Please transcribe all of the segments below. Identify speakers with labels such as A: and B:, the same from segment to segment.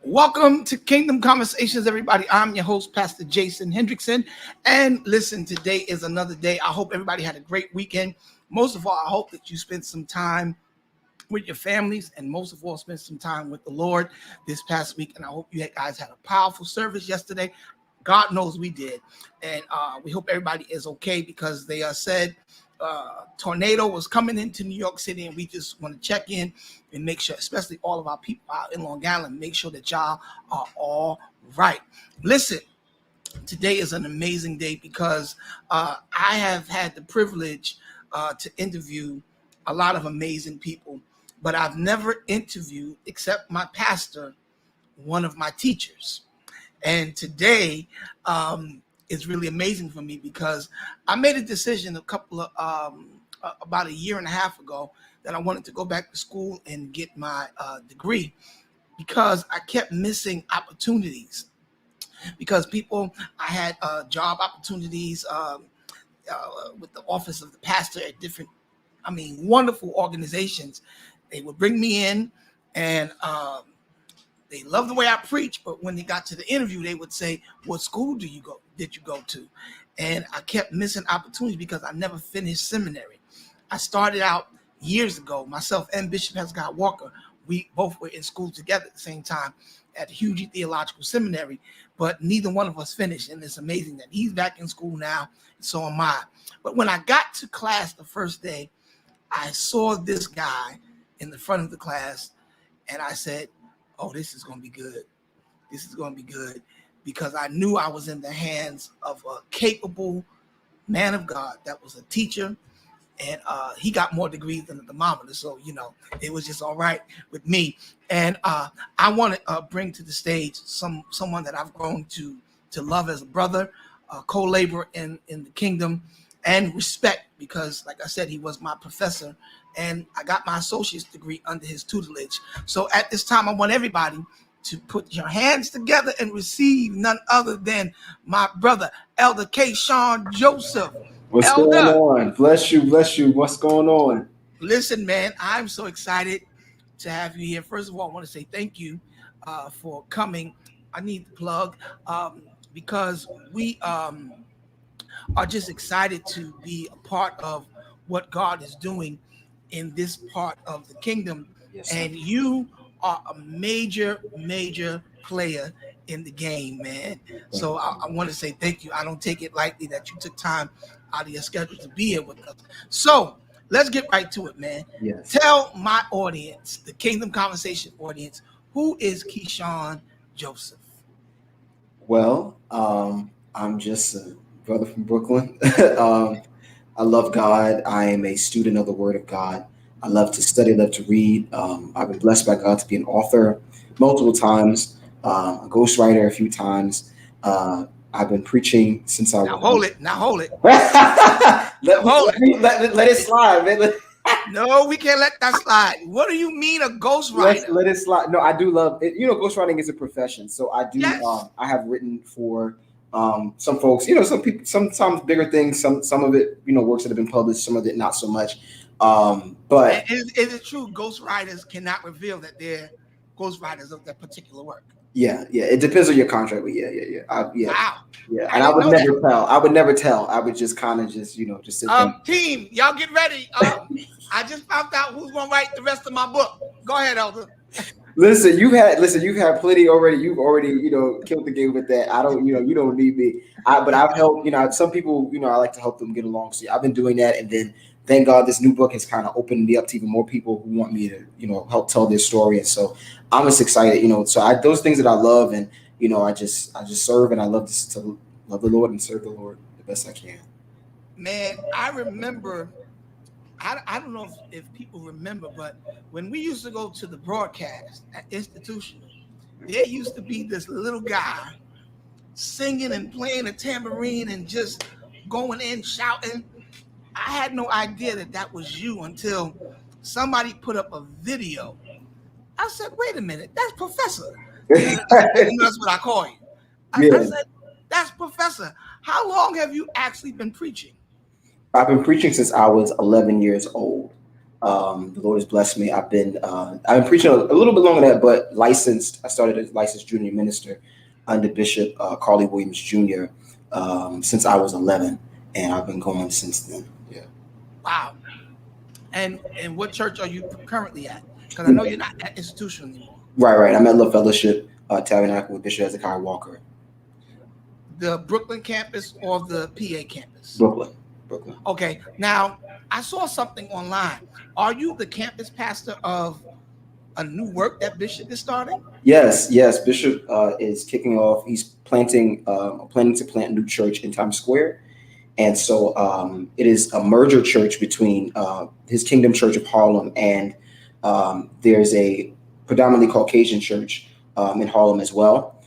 A: Welcome to Kingdom Conversations, everybody. I'm your host, Pastor Jason Hendrickson. And listen, today is another day. I hope everybody had a great weekend. Most of all, I hope that you spent some time with your families and most of all, spent some time with the Lord this past week. And I hope you guys had a powerful service yesterday. God knows we did. And we hope everybody is okay because they said tornado was coming into New York City, and we just want to check in and make sure, especially all of our people out in Long Island, make sure that y'all are all right. Listen, today is an amazing day because I have had the privilege to interview a lot of amazing people, but I've never interviewed, except my pastor, one of my teachers. And today is really amazing for me because I made a decision about a year and a half ago that I wanted to go back to school and get my degree because I kept missing opportunities. Because I had job opportunities with the office of the pastor at different, wonderful organizations. They would bring me in and they loved the way I preach, but when they got to the interview, they would say, "What school did you go to?" And I kept missing opportunities because I never finished seminary. I started out years ago, myself and Bishop Hezekiah Walker. We both were in school together at the same time at Hughes Theological Seminary, but neither one of us finished. And it's amazing that he's back in school now, and so am I. But when I got to class the first day, I saw this guy in the front of the class, and I said, "Oh, this is going to be good. This is going to be good," because I knew I was in the hands of a capable man of God that was a teacher, and he got more degrees than a thermometer. So, it was just all right with me. And I want to bring to the stage someone that I've grown to love as a brother, co-laborer in the kingdom, and respect because, like I said, he was my professor, and I got my associate's degree under his tutelage. So at this time, I want everybody to put your hands together and receive none other than my brother, Elder Kesean Joseph.
B: What's
A: Elder,
B: going on? Bless you, bless you. What's going on?
A: Listen, man, I'm so excited to have you here. First of all, I want to say thank you for coming. I need to plug because we are just excited to be a part of what God is doing in this part of the kingdom.
B: Yes,
A: and you are a major player in the game, man. So I want to say thank you. I don't take it lightly that you took time out of your schedule to be here with us. So let's get right to it, man.
B: Yes.
A: Tell my audience, the Kingdom Conversation audience, who is Kesean Joseph?
B: Well, I'm just a brother from Brooklyn. I love God. I am a student of the Word of God. I love to study, love to read. I've been blessed by God to be an author multiple times, a ghostwriter a few times. I've been preaching since I was.
A: Now hold it.
B: Let it slide, man.
A: No, we can't let that slide. What do you mean a ghostwriter?
B: Let it slide. No, I do love it. Ghostwriting is a profession. So I do.
A: Yes.
B: I have written for some folks. Some people. Sometimes bigger things. Some of it, works that have been published. Some of it not so much. But
A: is it true ghostwriters cannot reveal that they're ghostwriters of that particular work?
B: Yeah. It depends on your contract, but yeah.
A: Wow.
B: Yeah, and I would never tell. I would never tell. I would just kind of just sit there.
A: Team, y'all get ready. I just found out who's gonna write the rest of my book. Go ahead, Elder.
B: Listen, you've had plenty already. You've already, killed the game with that. I don't, you don't need me. But I've helped, some people, I like to help them get along. So I've been doing that, and then thank God this new book has kind of opened me up to even more people who want me to, help tell their story. And so I'm just excited, So those things that I love, and I just serve, and I love to love the Lord and serve the Lord the best I can.
A: Man, I remember. I don't know if people remember, but when we used to go to the broadcast at Institutional, there used to be this little guy singing and playing a tambourine and just going in shouting. I had no idea that was you until somebody put up a video. I said, "Wait a minute, that's Professor." That's what I call you. I said, "That's Professor." How long have you actually been preaching?
B: I've been preaching since I was 11 years old. The Lord has blessed me. I've been preaching a little bit longer than that, but licensed. I started as licensed junior minister under Bishop Carly Williams Jr. Since I was 11, and I've been going since then. Yeah.
A: Wow. And what church are you currently at? Because I
B: You
A: know
B: know,
A: you're not at institution anymore.
B: right. I'm at Love Fellowship Tabernacle with Bishop Hezekiah Walker,
A: The Brooklyn campus or the PA campus?
B: Brooklyn. Brooklyn.
A: Okay. Now, I saw something online. Are you the campus pastor of a new work that Bishop is starting?
B: Yes. Bishop is kicking off. He's planning to plant a new church in Times Square. And so it is a merger church between his Kingdom Church of Harlem and there's a predominantly Caucasian church in Harlem as well.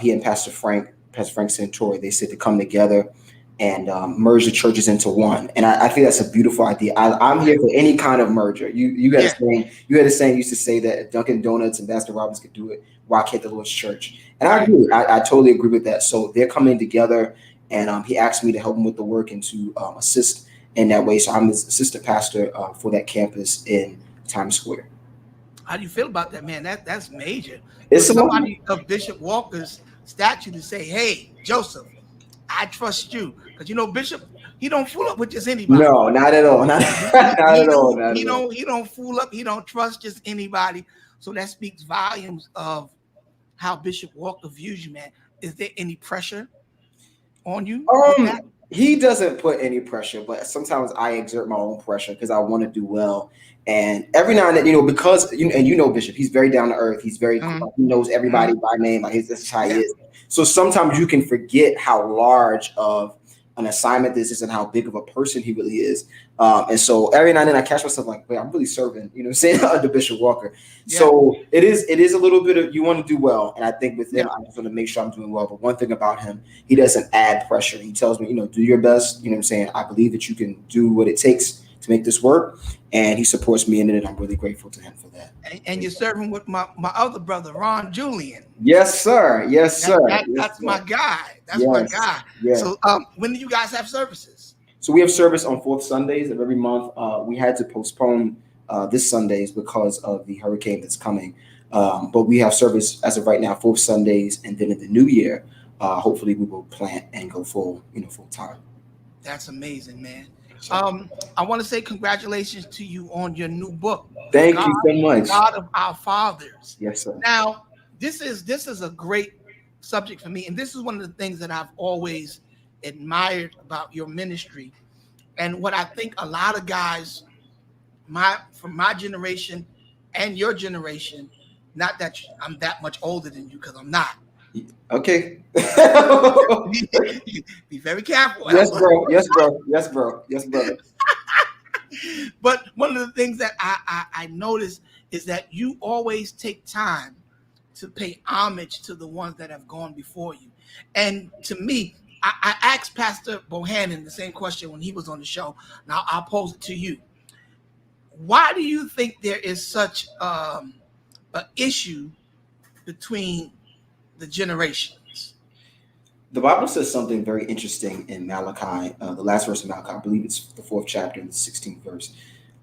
B: He and Pastor Frank Santori, they said to come together and merge the churches into one. And I think that's a beautiful idea. I'm here for any kind of merger. You got
A: Yeah.
B: a saying. You had a saying used to say that if Dunkin' Donuts and Baskin Robbins could do it, why can't the Lord's Church? And I agree. I totally agree with that. So they're coming together, and he asked me to help him with the work and to assist in that way. So I'm his assistant pastor for that campus in Times Square.
A: How do you feel about that, man? That's major.
B: It's
A: For
B: a lot.
A: somebody of Bishop Walker's stature to say, "Hey, Joseph, I trust you," because Bishop, he don't fool up with just anybody.
B: No, not at all. Not, not
A: He
B: at all.
A: don't
B: Not
A: he
B: at all.
A: don't he don't fool up. He don't trust just anybody. So that speaks volumes of how Bishop Walker views you, man. Is there any pressure on you with that?
B: He doesn't put any pressure, but sometimes I exert my own pressure because I want to do well. And every now and then, because Bishop, he's very down to earth. He's very
A: Mhm.
B: he knows everybody
A: Mhm.
B: by name. Like that's how he
A: Yeah.
B: is. So sometimes you can forget how large of an assignment this is and how big of a person he really is. And so every now and then I catch myself like, wait, I'm really serving, saying under Bishop Walker.
A: Yeah.
B: So it is a little bit of you want to do well. And I think with him,
A: Yeah.
B: I just want to make sure I'm doing well. But one thing about him, he doesn't add pressure. He tells me, do your best. You know what I'm saying? I believe that you can do what it takes to make this work. And he supports me in it. And I'm really grateful to him for that.
A: And you're serving with my other brother, Ron Julian.
B: Yes, sir. Yes, sir. Yes,
A: That's
B: sir.
A: my guy. That's my
B: Yes.
A: guy.
B: Yes.
A: So when do you guys have services?
B: So we have service on fourth Sundays of every month. We had to postpone this Sundays because of the hurricane that's coming. But we have service as of right now, fourth Sundays, and then in the new year, hopefully we will plant and go full time.
A: That's amazing, man. I want to say congratulations to you on your new book.
B: Thank you so much.
A: God of Our Fathers.
B: Yes, sir.
A: Now, this is a great subject for me, and this is one of the things that I've always admired about your ministry, and what I think a lot of guys, from my generation and your generation, not that I'm that much older than you, because I'm not.
B: Okay.
A: Be very careful.
B: Yes, bro. Yes, bro. Yes, bro. Yes, brother.
A: But one of the things that I notice is that you always take time to pay homage to the ones that have gone before you. And to me, I asked Pastor Bohannon the same question when he was on the show. Now I'll pose it to you. Why do you think there is such an issue between the generations?
B: The Bible says something very interesting in Malachi, the last verse of Malachi. I believe it's the fourth chapter, the 16th verse,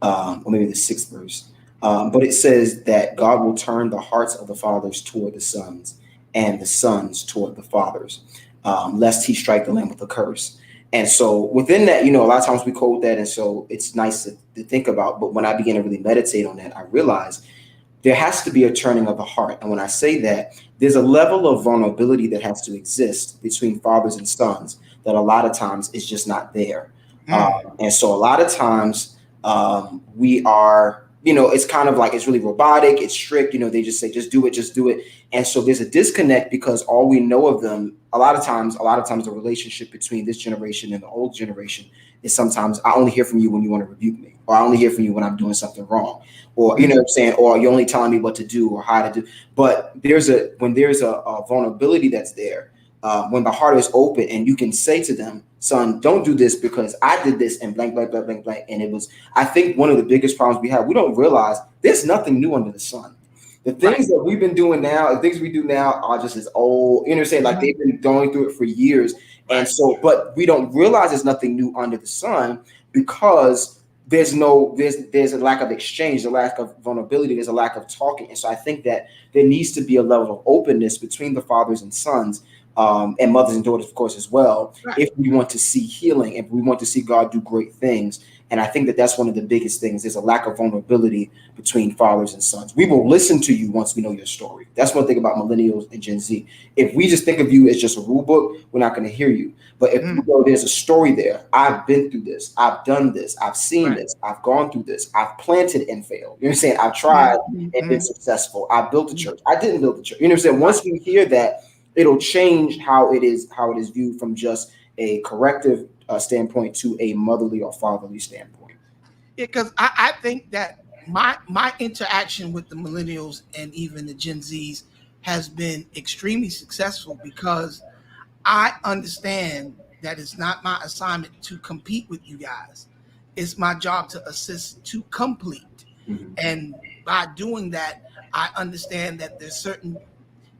B: or maybe the sixth verse. But it says that God will turn the hearts of the fathers toward the sons and the sons toward the fathers, lest he strike the land with a curse. And so within that, a lot of times we quote that. And so it's nice to think about. But when I began to really meditate on that, I realized there has to be a turning of the heart. And when I say that, there's a level of vulnerability that has to exist between fathers and sons that a lot of times is just not there. And so a lot of times we are, it's kind of like it's really robotic, it's strict, they just say, just do it, just do it. And so there's a disconnect because all we know of them, a lot of times the relationship between this generation and the old generation is sometimes I only hear from you when you want to rebuke me, or I only hear from you when I'm doing something wrong, or what I'm saying, or you're only telling me what to do or how to do. But when there's a vulnerability that's there, when the heart is open and you can say to them, son, don't do this because I did this and blank, blank, blank, blank, blank. And I think one of the biggest problems we have, we don't realize there's nothing new under the sun. The things that we've been doing now, the things we do now are just as old, like they've been going through it for years. And so, but we don't realize there's nothing new under the sun because there's a lack of exchange, a lack of vulnerability, there's a lack of talking. And so I think that there needs to be a level of openness between the fathers and sons, and mothers and daughters, of course, as well,
A: Right.
B: if we want to see healing, if we want to see God do great things. And I think that that's one of the biggest things. There's a lack of vulnerability between fathers and sons. We will listen to you once we know your story. That's one thing about millennials and Gen Z. If we just think of you as just a rule book, we're not going to hear you. But if you know there's a story there, I've been through this, I've done this, I've seen
A: Right.
B: this, I've gone through this, I've planted and failed. You know what I'm saying? I've tried and been successful. I built a church. I didn't build a church. You know what I'm saying? Once we hear that, it'll change how it is viewed from just a corrective standpoint to a motherly or fatherly standpoint.
A: Yeah, because I think that my interaction with the millennials and even the Gen Zs has been extremely successful because I understand that it's not my assignment to compete with you guys. It's my job to assist to complete.
B: Mhm.
A: And by doing that, I understand that there's certain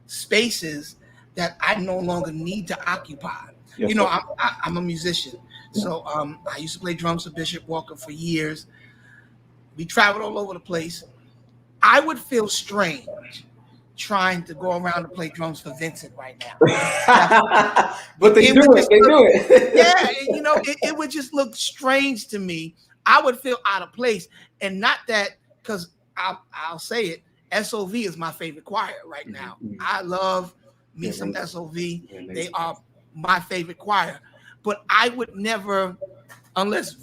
A: spaces that I no longer need to occupy.
B: Yes,
A: You know,
B: sir.
A: I'm a musician.
B: Yeah.
A: So I used to play drums for Bishop Walker for years. We traveled all over the place. I would feel strange trying to go around to play drums for Vincent right now.
B: But they
A: It
B: do
A: would
B: it.
A: just
B: They
A: look,
B: do it.
A: yeah, it would just look strange to me. I would feel out of place, and not that because I'll say it. SOV is my favorite choir right now.
B: Mhm.
A: I love me
B: They're
A: some
B: amazing.
A: SOV.
B: They're
A: They
B: amazing.
A: are my favorite choir, but I would never, unless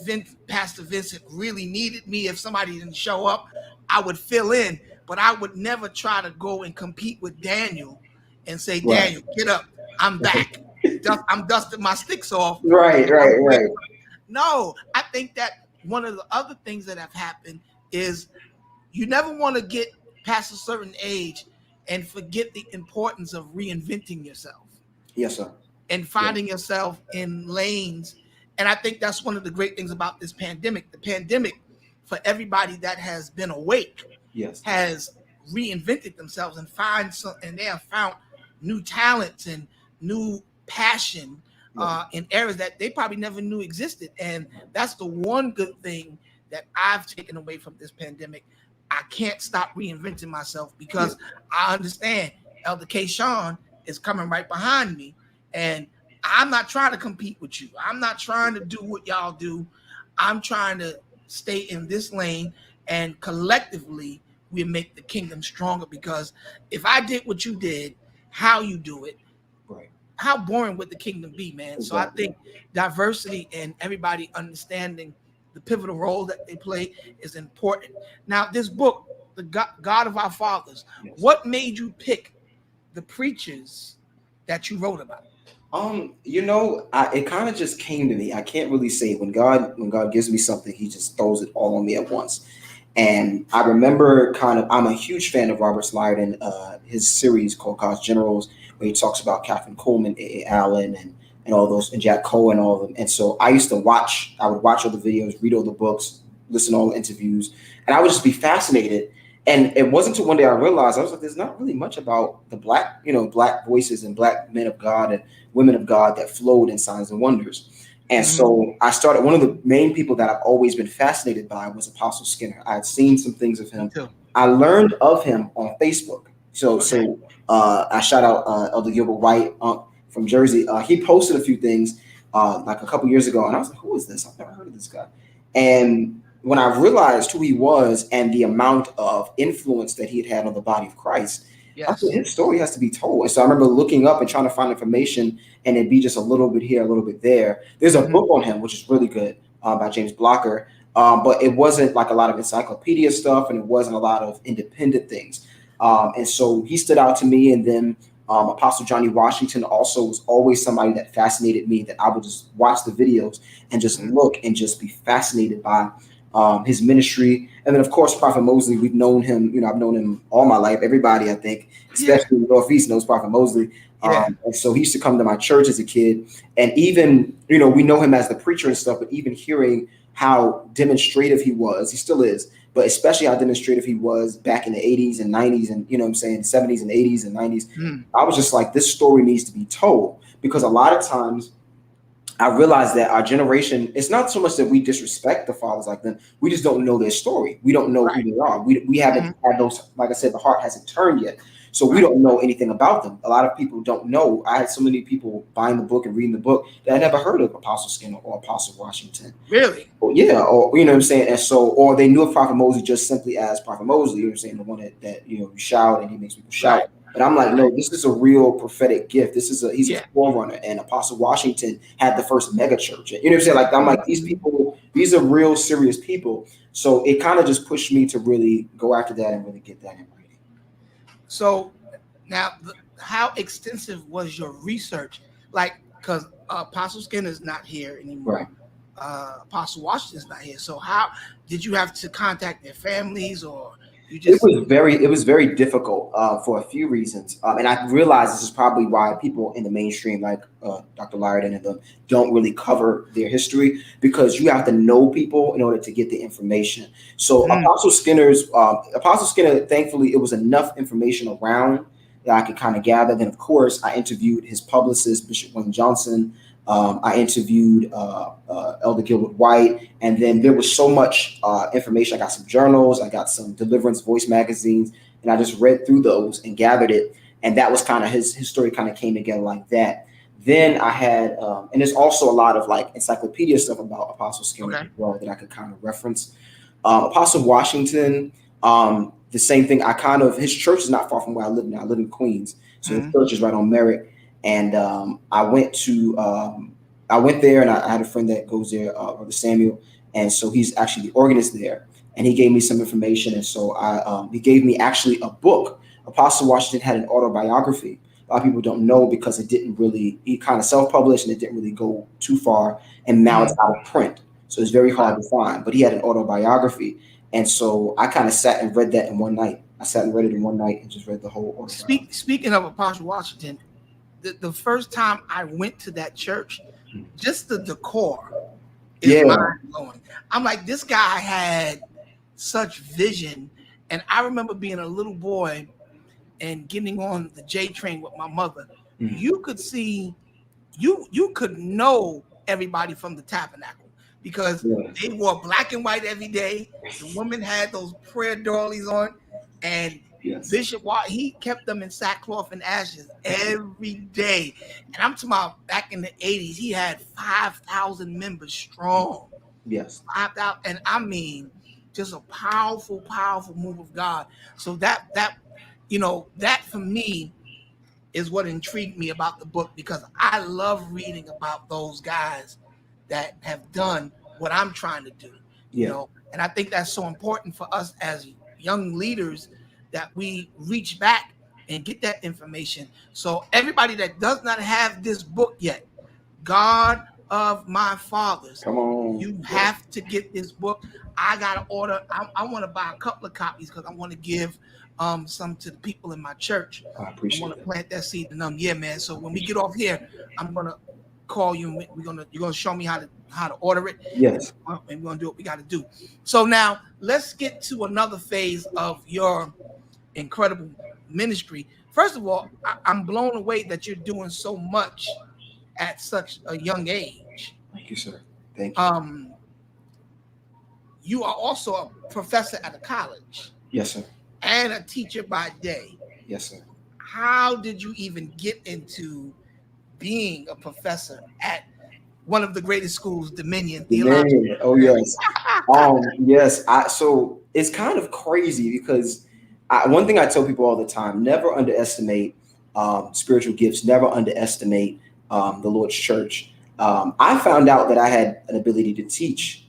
A: Pastor Vincent really needed me. If somebody didn't show up, I would fill in, but I would never try to go and compete with Daniel and say,
B: Right.
A: Daniel, get up, I'm back. I'm dusting my sticks off.
B: Right,
A: I'm
B: right,
A: ready.
B: right.
A: No, I think that one of the other things that have happened is you never want to get past a certain age and forget the importance of reinventing yourself
B: Yes, sir.
A: and
B: Yeah.
A: finding yourself in lanes. And I think that's one of the great things about this pandemic. The pandemic, for everybody that has been awake,
B: Yes.
A: has reinvented themselves and they have found new talents and new passion
B: Yeah.
A: in areas that they probably never knew existed. And that's the one good thing that I've taken away from this pandemic. I can't stop reinventing myself
B: Yeah.
A: because I understand Elder Kesean is coming right behind me, and I'm not trying to compete with you. I'm not trying to do what y'all do. I'm trying to stay in this lane, and collectively we make the kingdom stronger. Because if I did what you did, how you do it,
B: Right.
A: how boring would the kingdom be, man? So I
B: Exactly.
A: think diversity and everybody understanding the pivotal role that they play is important. Now, this book, The God of Our Fathers,
B: Yes.
A: what made you pick the preachers that you wrote about?
B: It kind of just came to me. I can't really say when God gives me something, He just throws it all on me at once. And I remember I'm a huge fan of Robert Slyden, his series called God's Generals, where he talks about Catherine Coleman, A. Allen, and all those, and Jack Coe and all of them. And so I would watch all the videos, read all the books, listen to all the interviews, and I would just be fascinated. And it wasn't until one day I realized, I was like, there's not really much about the black voices and black men of God and women of God that flowed in signs and wonders. And so I started. One of the main people that I've always been fascinated by was Apostle Skinner. I had seen some things of
A: Me
B: him.
A: too.
B: I learned of him on Facebook. So,
A: Okay.
B: I shout out Elder Gilbert White from Jersey. He posted a few things like a couple years ago, and I was like, "Who is this? I've never heard of this guy." And when I realized who he was and the amount of influence that he had on the body of Christ, I said,
A: Yes.
B: his story has to be told. And so I remember looking up and trying to find information, and it'd be just a little bit here, a little bit there. There's a book on him, which is really good, by James Blocker. But it wasn't like a lot of encyclopedia stuff, and it wasn't a lot of independent things. And so he stood out to me. And then Apostle Johnny Washington also was always somebody that fascinated me, that I would just watch the videos and just look and just be fascinated by his ministry. And then, of course, Prophet Mosley, we've known him, I've known him all my life. Everybody, I think,
A: Yeah.
B: especially in the Northeast, knows Prophet Mosley.
A: Yeah.
B: And so he used to come to my church as a kid. And even, we know him as the preacher and stuff, but even hearing how demonstrative he was, he still is, but especially how demonstrative he was back in the 80s and 90s and, 70s and 80s and 90s. I was just like, this story needs to be told, because a lot of times I realized that our generation, it's not so much that we disrespect the fathers like them. We just don't know their story. We don't know who
A: Right.
B: they are. We haven't
A: Mhm.
B: had those, like I said, the heart hasn't turned yet. So we
A: Right.
B: don't know anything about them. A lot of people don't know. I had so many people buying the book and reading the book that I never heard of Apostle Skinner or Apostle Washington.
A: Really.
B: Or, yeah, or you know what I'm saying, and so, or they knew of Prophet Moses just simply as Prophet Moses. You know what I'm saying, the one that you shout and he makes people shout.
A: Right.
B: But I'm like,
A: Right.
B: no, this is a real prophetic gift. He's a
A: Yeah.
B: forerunner, and Apostle Washington had the first mega church. You know what I'm saying? Like I'm like these
A: Mhm.
B: people, these are real serious people. So it kind of just pushed me to really go after that and really get that in writing.
A: So now, how extensive was your research? Like, because Apostle Skinner's not here
B: Right.
A: anymore. Apostle Washington's not here. So how did you have to contact their families, or you just?
B: It was very difficult for a few reasons, and I realize this is probably why people in the mainstream, like Dr. Lyden and them, don't really cover their history because you have to know people in order to get the information. So
A: Mm,
B: Apostle Skinner, thankfully, it was enough information around that I could kind of gather. Then, of course, I interviewed his publicist, Bishop Wayne Johnson. I interviewed Elder Gilbert White, and then there was so much information. I got some journals, I got some Deliverance Voice magazines, and I just read through those and gathered it. And that was kind of his story, kind of came together like that. Then I had, and there's also a lot of like encyclopedia stuff about Apostle Skinner as
A: okay.
B: well that I could kind of reference. Apostle Washington, the same thing. I kind of his church is not far from where I live now. I live in Queens, so his
A: Mm,
B: church is right on Merrick. And I went there, and I had a friend that goes there, Brother Samuel, and so he's actually the organist there, and he gave me some information, and so he gave me actually a book. Apostle Washington had an autobiography. A lot of people don't know because it didn't really he kind of self-published and it didn't really go too far, and now it's
A: mm.
B: out of print, so it's very hard
A: Wow.
B: to find. But he had an autobiography, and so I kind of sat and read that in one night. I sat and read it in one night and just read the whole autobiography.
A: Speaking of Apostle Washington, the first time I went to that church, just the decor is
B: Yeah,
A: mind blowing. I'm like, this guy had such vision, and I remember being a little boy and getting on the J train with my mother.
B: mhm.
A: You could see, you could know everybody from the tabernacle because
B: Yeah,
A: they wore black and white every day. The women had those prayer doilies on, and
B: yes,
A: Bishop Watt, he kept them in sackcloth and ashes every day. And I'm talking about back in the 80s, he had 5,000 members strong.
B: yes,
A: 5,000, and I mean, just a powerful, powerful move of God. So that for me is what intrigued me about the book because I love reading about those guys that have done what I'm trying to do,
B: yeah,
A: and I think that's so important for us as young leaders that we reach back and get that information. So everybody that does not have this book yet, God of my fathers,
B: come on,
A: you
B: yeah,
A: have to get this book. I gotta order. I want to buy a couple of copies because I want to give some to the people in my church.
B: I
A: I want
B: appreciate
A: to
B: that.
A: plant that seed in them. Yeah, man. So
B: I
A: when we get
B: appreciate
A: off here, I'm gonna call you and you're gonna show me how to order it,
B: it. Yes,
A: and we're gonna do what we got to do. So now let's get to another phase of your incredible ministry. First of all, I'm blown away that you're doing so much at such a young age.
B: thank you, sir. Thank you.
A: Um, you are also a professor at a college
B: Yes, sir.
A: and a teacher by day.
B: Yes, sir.
A: How did you even get into being a professor at one of the greatest schools, Dominion
B: The
A: Theological
B: name. Oh
A: Seminary?
B: yes. Yes. So it's kind of crazy because one thing I tell people all the time: never underestimate spiritual gifts. Never underestimate the Lord's church. I found out that I had an ability to teach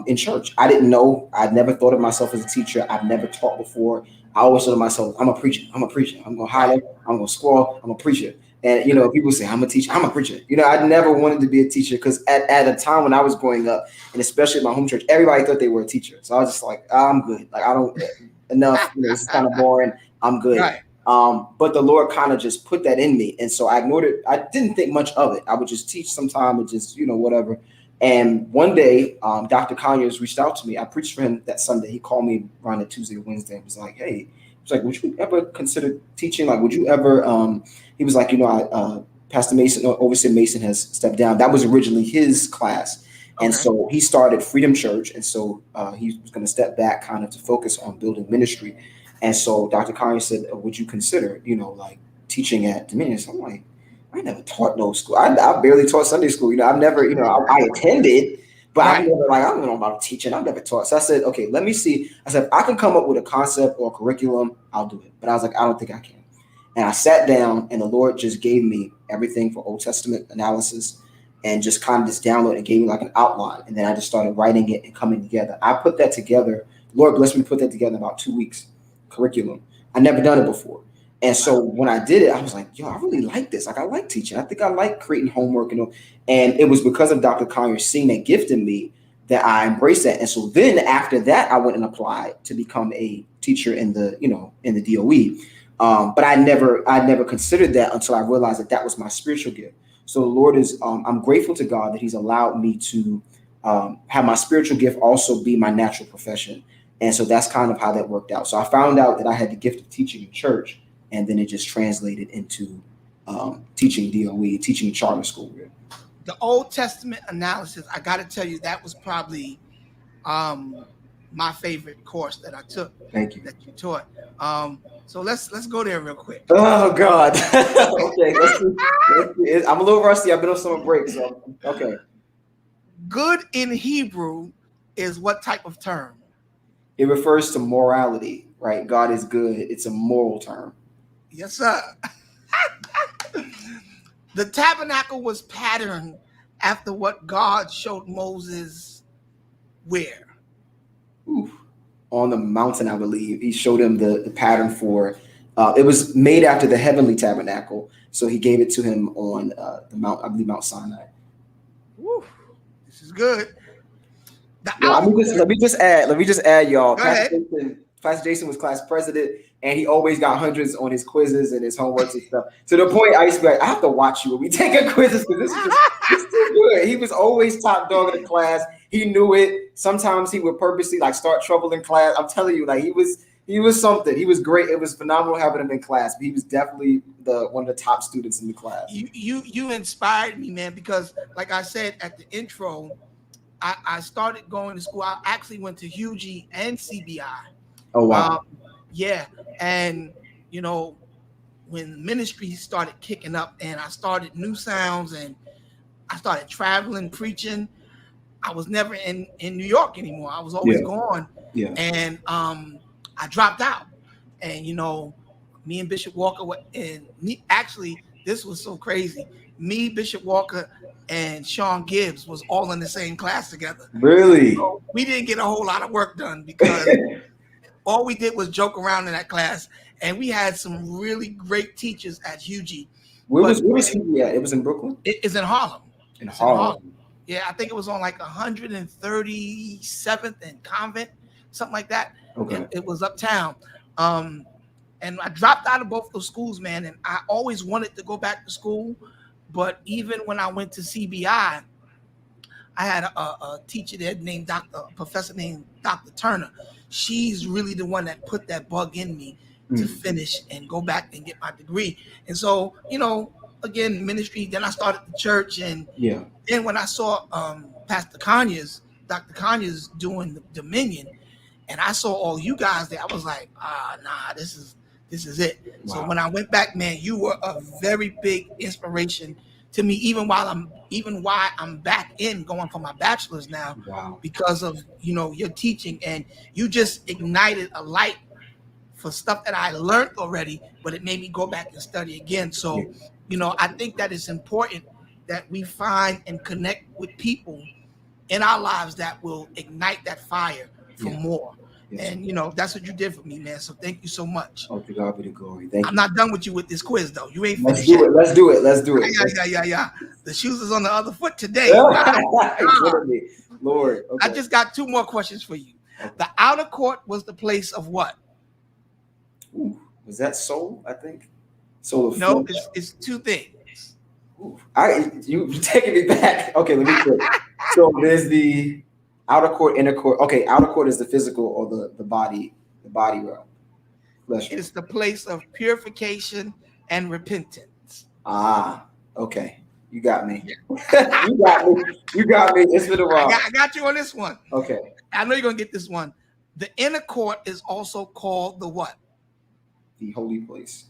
B: in church. I didn't know. I'd never thought of myself as a teacher. I've never taught before. I always thought of myself, I'm a preacher. I'm a preacher. I'm gonna holler.
A: Right.
B: I'm gonna squall. I'm a preacher. And
A: Right.
B: people say I'm a teacher, I'm a preacher. I never wanted to be a teacher because at a time when I was growing up, and especially at my home church, everybody thought they were a teacher. So I was just like, I'm good. Like I don't enough. This is kind of boring. I'm good.
A: Right.
B: But the Lord kind of just put that in me, and so I ignored it. I didn't think much of it. I would just teach sometime and just whatever. And one day, Dr. Conyers reached out to me. I preached for him that Sunday. He called me around a Tuesday or Wednesday and was like, "Hey," he was like, "Would you ever consider teaching? Like, would you ever?" He was like, Pastor Mason, or Overseer Mason, has stepped down. That was originally his class. And
A: Okay.
B: so he started Freedom Church. And so he was going to step back kind of to focus on building ministry. And so Dr. Kanye said, would you consider, like teaching at Dominion? So I'm like, I never taught no school. I barely taught Sunday school. I've never, I attended, but I've
A: Right.
B: never I don't know about teaching. I've never taught. So I said, okay, let me see. I said, if I can come up with a concept or a curriculum, I'll do it. But I was like, I don't think I can. And I sat down and the Lord just gave me everything for Old Testament analysis and just kind of just download and gave me like an outline. And then I just started writing it and coming together. I put that together. Lord blessed me to put that together in about 2 weeks, curriculum. I never done it before. And so when I did it, I was like, yo, I really like this. Like, I like teaching. I think I like creating homework. And it was because of Dr. Collier seeing that gift in me that I embraced that. And so then after that, I went and applied to become a teacher in the DOE. But I never considered that until I realized that was my spiritual gift. So the Lord is, I'm grateful to God that He's allowed me to have my spiritual gift also be my natural profession. And so that's kind of how that worked out. So I found out that I had the gift of teaching in church, and then it just translated into teaching DOE, teaching charter school.
A: The Old Testament analysis, I got to tell you, that was probably my favorite course that I took.
B: Thank you.
A: That you taught. So let's go there real quick.
B: Oh God. Okay. Let's see. I'm a little rusty. I've been on summer break, so okay.
A: Good in Hebrew is what type of term?
B: It refers to morality, right? God is good. It's a moral term.
A: Yes, sir. The tabernacle was patterned after what God showed Moses where?
B: Oof. On the mountain, I believe. He showed him the pattern for it was made after the heavenly tabernacle. So he gave it to him on the Mount, I believe Mount Sinai.
A: Woo. This is good.
B: Let me just add, y'all.
A: Go ahead.
B: Pastor Jason was class president, and he always got hundreds on his quizzes and his homeworks and stuff. To the point I used to be like, I have to watch you when we take our quizzes because this is too good. He was always top dog in the class. He knew it. Sometimes he would purposely like start trouble in class. I'm telling you, like he was something. He was great. It was phenomenal having him in class. But he was definitely one of the top students in the class.
A: You inspired me, man, because like I said at the intro, I started going to school. I actually went to Hugie and CBI.
B: Oh wow.
A: Yeah. And when ministry started kicking up and I started New Sounds and I started traveling, preaching, I was never in New York anymore. I was always gone.
B: Yeah.
A: And I dropped out. And me and Bishop Walker actually, this was so crazy. Me, Bishop Walker, and Sean Gibbs was all in the same class together.
B: Really?
A: So we didn't get a whole lot of work done because all we did was joke around in that class. And we had some really great teachers at Hugie.
B: Where was Hugie at? It was in Brooklyn?
A: It's in Harlem.
B: In Harlem.
A: Yeah, I think it was on like 137th and Convent, something like that.
B: Okay.
A: It was uptown. And I dropped out of both those schools, man. And I always wanted to go back to school. But even when I went to CBI, I had a teacher there named professor named Dr. Turner. She's really the one that put that bug in me to finish and go back and get my degree. And so, again, ministry, then I started the church. And then when I saw Dr. Kanye's doing the Dominion, and I saw all you guys there, I was like, nah, this is it. Wow. So when I went back, man, you were a very big inspiration to me, even why I'm back in going for my bachelor's now.
B: Wow. Because
A: of your teaching, and you just ignited a light for stuff that I learned already, but it made me go back and study again. So, I think that it's important that we find and connect with people in our lives that will ignite that fire for more. Yes. And that's what you did for me, man. So thank you so much.
B: Oh, to God be the glory. Thank you.
A: I'm not done with you with this quiz though. You ain't
B: finished.
A: Let's
B: do it.
A: Yeah. The shoes is on the other foot today.
B: Lord. Okay.
A: I just got 2 more questions for you. Okay. The outer court was the place of what?
B: Ooh, was that soul? I think. Soul of
A: no, it's 2 things.
B: Ooh, you taking me back. Okay, let me think. So there's the outer court, inner court. Okay, outer court is the physical or the body realm.
A: It's the place of purification and repentance.
B: Ah, Okay, you got me. You got me. You got me. It's been a while.
A: I got you on this one.
B: Okay.
A: I know you're gonna get this one. The inner court is also called the what?
B: The holy place.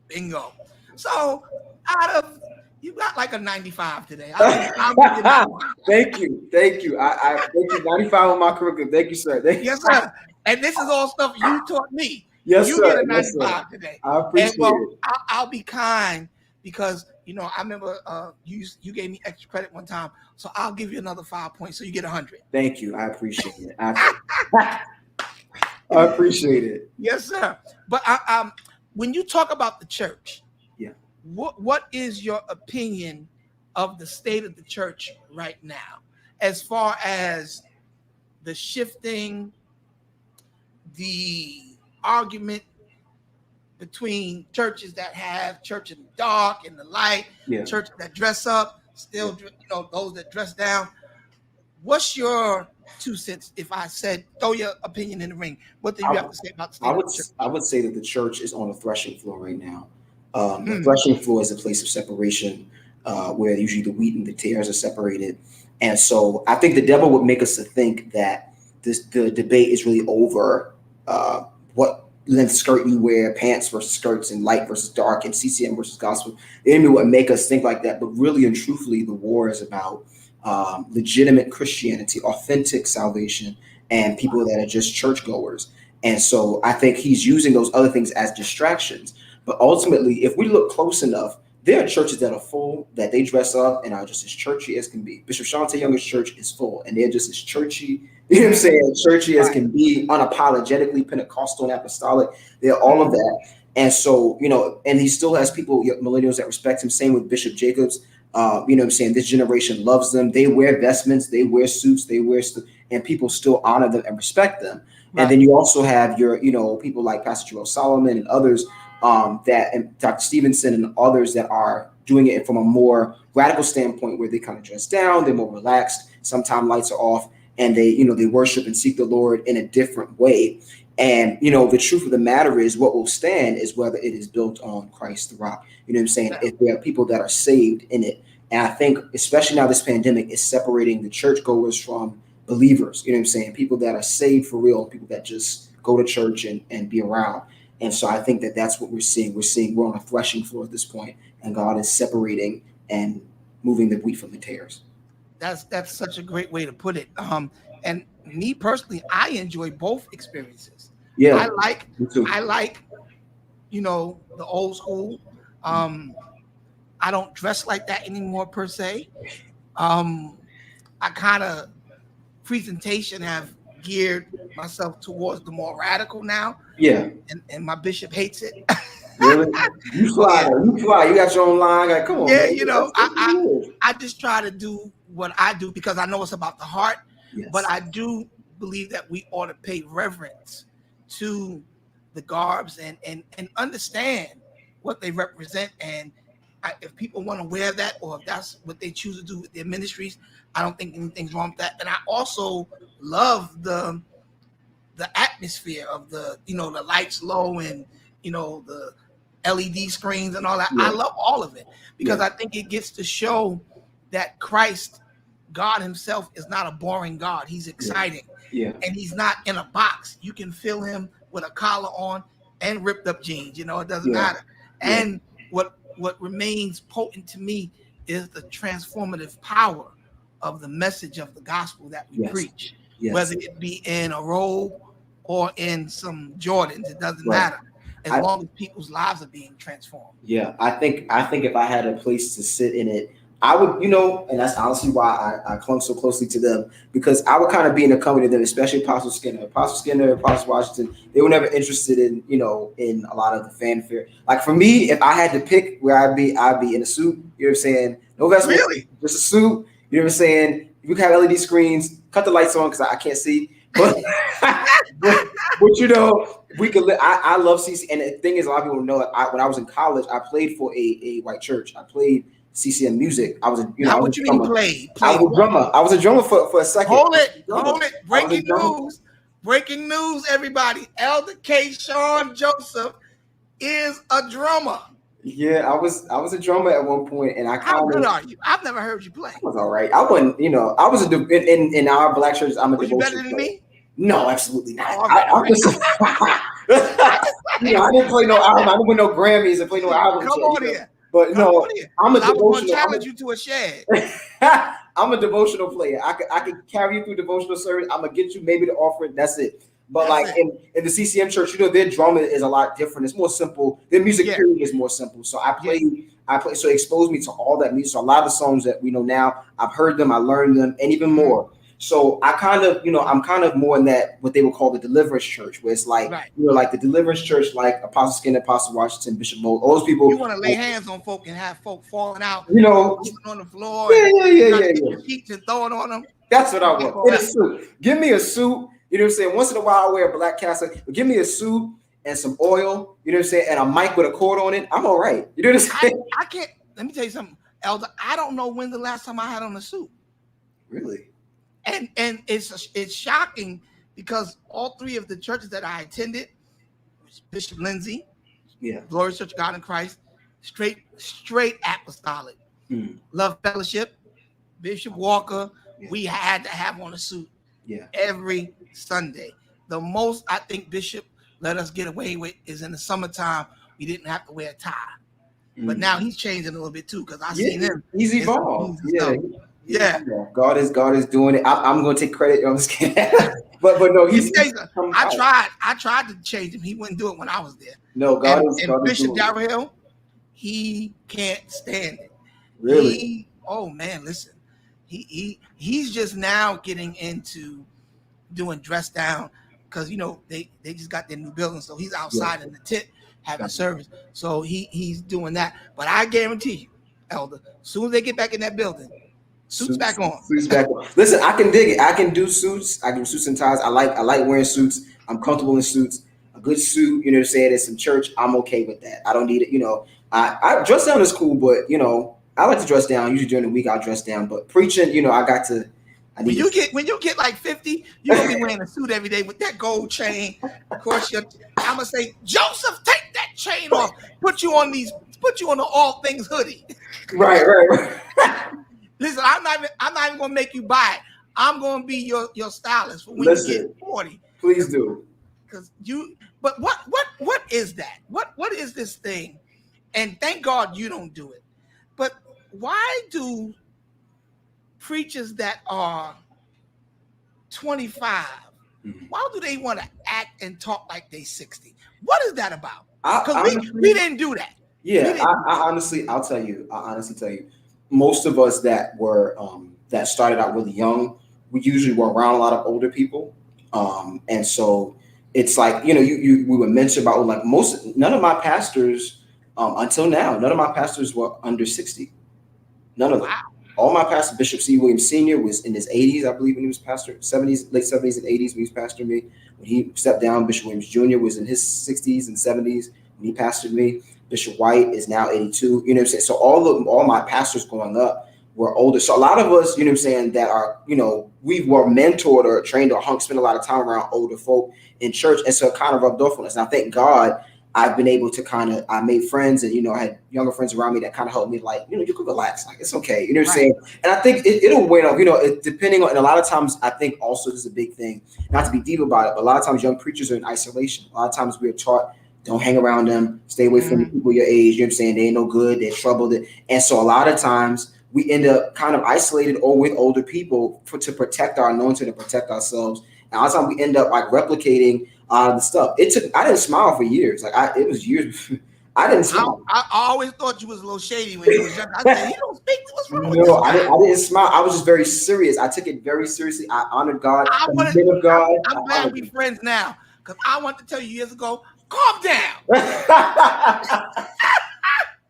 A: Bingo. So out of you got like a 95 today. I'll give you 95.
B: Thank you. Thank you. I thank you. 95 on my curriculum. Thank you, sir. Thank you.
A: Yes, sir. And this is all stuff you taught me.
B: Yes,
A: You
B: sir.
A: get a
B: Yes,
A: 95
B: sir.
A: today.
B: I
A: And
B: appreciate it.
A: I'll be kind because I remember you gave me extra credit one time, so I'll give you another 5 points, so you get 100.
B: Thank you. I appreciate it. I appreciate it.
A: Yes, sir. But when you talk about the church,
B: yeah,
A: what is your opinion of the state of the church right now, as far as the shifting, the argument between churches that have church in the dark and the light, churches that dress up, still those that dress down? What's your 2 cents if I said throw your opinion in the ring? What do you have to say about the state of the church?
B: I would say that the church is on a threshing floor right now. The threshing floor is a place of separation where usually the wheat and the tares are separated. And so I think the devil would make us to think that the debate is really over what length skirt you wear, pants versus skirts, and light versus dark, and CCM versus gospel. The enemy would make us think like that. But really and truthfully, the war is about legitimate Christianity, authentic salvation, and people that are just churchgoers. And so I think he's using those other things as distractions. But ultimately, if we look close enough, there are churches that are full, that they dress up and are just as churchy as can be. Bishop Shante Young's church is full, and they're just as churchy, you know what I'm saying, churchy as can be, unapologetically Pentecostal and apostolic. They're all of that. And so, and he still has people, millennials, that respect him. Same with Bishop Jacobs. You know what I'm saying? This generation loves them. They wear vestments, they wear suits, and people still honor them and respect them. Right. And then you also have your, people like Pastor Joel Solomon and others and Dr. Stevenson and others that are doing it from a more radical standpoint where they kind of dress down, they're more relaxed. Sometimes lights are off, and they worship and seek the Lord in a different way. And, the truth of the matter is what will stand is whether it is built on Christ the rock. You know what I'm saying? If there are people that are saved in it. And I think, especially now this pandemic is separating the churchgoers from believers. You know what I'm saying? People that are saved for real, people that just go to church and be around. And so I think that that's what we're seeing. We're on a threshing floor at this point, and God is separating and moving the wheat from the tares.
A: That's such a great way to put it. And me personally, I enjoy both experiences.
B: Yeah,
A: I like the old school. I don't dress like that anymore per se. I kind of presentation have geared myself towards the more radical now.
B: Yeah.
A: And my bishop hates it.
B: Really? You fly. You got your own line. Like, come on.
A: Yeah,
B: man.
A: I just try to do what I do because I know it's about the heart.
B: Yes.
A: But I do believe that we ought to pay reverence to the garbs and understand what they represent. And if people want to wear that, or if that's what they choose to do with their ministries, I don't think anything's wrong with that. And I also love the atmosphere of the lights low and the LED screens and all that. Yeah. I love all of it because I think it gets to show that Christ, God himself, is not a boring God. He's exciting.
B: Yeah.
A: And he's not in a box. You can feel him with a collar on and ripped up jeans. It doesn't matter. Yeah. And what remains potent to me is the transformative power of the message of the gospel that we preach. Yes. Whether it be in a robe or in some Jordans, it doesn't matter. As long as people's lives are being transformed.
B: Yeah, I think if I had a place to sit in it, I would, and that's honestly why I clung so closely to them, because I would kind of be in the company of them, especially Apostle Skinner, Apostle Washington. They were never interested in, in a lot of the fanfare. Like for me, if I had to pick where I'd be in a suit. You know what I'm saying? No vestment,
A: really?
B: Just a suit. You know what I'm saying? We can have LED screens, cut the lights on because I can't see. But we could. I love CC, and the thing is, a lot of people know that when I was in college, I played for a white church. I played CCM music. I was a
A: you mean played?
B: I was a drummer. I was a drummer for a second.
A: Hold it! Breaking news, everybody! Elder Kesean Joseph is a drummer.
B: Yeah, I was a drummer at one point, and I
A: How
B: kind
A: good
B: of
A: are you? I've never heard you play.
B: was all right. I wasn't, I was in our black church. I'm a
A: Were you better
B: devotional
A: than
B: player.
A: me?
B: No, absolutely not.
A: Oh, all right, all
B: I'm
A: right.
B: just,
A: I just
B: I didn't play no album. I didn't win no Grammys and play no albums
A: come
B: yet.
A: on here.
B: But
A: Come on
B: no,
A: here.
B: I'm a
A: Because I was going to
B: devotional.
A: challenge you to a shed.
B: I'm a devotional player. I could carry you through devotional service. I'm gonna get you maybe the offering. That's it. But
A: That's
B: like
A: it.
B: in the CCM church, their drama is a lot different. It's more simple. Their music
A: Yeah.
B: period is more simple. So
A: Yeah.
B: I play. So it exposed me to all that music. So a lot of the songs that we know now, I've heard them, I learned them, and even
A: Mhm.
B: more. So I kind of, I'm kind of more in that what they would call the deliverance church, where it's like,
A: Right.
B: like the deliverance church, like Apostle Skinner, Apostle Washington, Bishop Moe, all those
A: You
B: people,
A: want to lay hands on folk and have folk falling out,
B: you know,
A: rolling on the floor,
B: yeah,
A: and
B: yeah,
A: you
B: yeah,
A: got to
B: yeah,
A: get
B: yeah.
A: your sheets and throw it on them.
B: That's what I
A: You like
B: want.
A: all
B: In a
A: that.
B: suit. Give me a suit. You know what I'm saying? Once in a while, I wear a black cassock. But give me a suit and some oil. You know what I'm saying? And a mic with a cord on it. I'm all right. You know what I'm saying?
A: I can't. Let me tell you something, Elder. I don't know when the last time I had on a suit.
B: Really?
A: And it's shocking because all three of the churches that I attended, Bishop Lindsay,
B: Yeah.
A: Glorious Church of God in Christ, straight apostolic, Love Fellowship, Bishop Walker,
B: Yeah.
A: we had to have on a suit
B: Yeah.
A: every Sunday. The most I think Bishop let us get away with is in the summertime, we didn't have to wear a tie. But now he's changing a little bit too, because I seen him.
B: He's evolved. Yeah.
A: Yeah.
B: God is doing it. I'm going to take credit. I'm just kidding. but no, he's
A: I tried to change him. He wouldn't do it when I was there.
B: No, God is
A: Bishop
B: doing it.
A: Darrell Hill, he can't stand it.
B: Really?
A: Oh man, listen. He's just now getting into doing dress down because they just got their new building, so he's outside in the tent having service. So he's doing that. But I guarantee you, Elder, as soon as they get back in that building, suits back on.
B: Suits back on. Listen, I can dig it. I can do suits. I can do suits and ties. I like wearing suits. I'm comfortable in suits. A good suit, you know what I'm saying, at some church, I'm okay with that. I don't need it, I dress down is cool, but I like to dress down. Usually during the week I'll dress down. But preaching,
A: When you get like 50, you're gonna be wearing a suit every day with that gold chain. Of course, I'm gonna say, Joseph, take that chain off. Put you on the all things hoodie.
B: Right.
A: Listen, I'm not even gonna make you buy it. I'm gonna be your stylist for when you get 40.
B: Please do.
A: But what is that? What is this thing? And thank God you don't do it. But why do preachers that are 25, why do they want to act and talk like they 60? What is that about? Because we didn't do that.
B: Yeah, I honestly, I'll tell you. I honestly tell you, most of us that were that started out really young, we usually were around a lot of older people, and so it's like we were mentioned about like none of my pastors until now, none of my pastors were under 60. None of them.
A: Wow.
B: All my pastors, Bishop C. Williams Sr. was in his 80s, I believe, when he was pastor, late 70s and 80s when he was pastoring me. When he stepped down, Bishop Williams Jr. was in his 60s and 70s when he pastored me. Bishop White is now 82. You know what I'm saying? So all my pastors growing up were older. So a lot of us, you know what I'm saying, that are, we were mentored or trained or spent a lot of time around older folk in church. And so it kind of rubbed off on us. And I thank God I've been able to I made friends and, I had younger friends around me that kind of helped me like, you can relax. Like, it's okay. You know what I'm saying? And I think it'll wear off, depending on, and a lot of times I think also this is a big thing, not to be deep about it, but a lot of times young preachers are in isolation. A lot of times we're taught, don't hang around them, stay away from people your age. You know what I'm saying? They ain't no good. They're troubled. And so a lot of times we end up kind of isolated or with older people to protect our anointing and protect ourselves. And a lot of times we end up like replicating the stuff. I didn't smile for years. Like it was years. I didn't smile.
A: I always thought you was a little shady when you was young. I said, he don't speak. What's wrong with this guy?
B: I didn't smile. I was just very serious. I took it very seriously. I honored God.
A: I'm glad we're friends now, because I want to tell you years ago, calm down.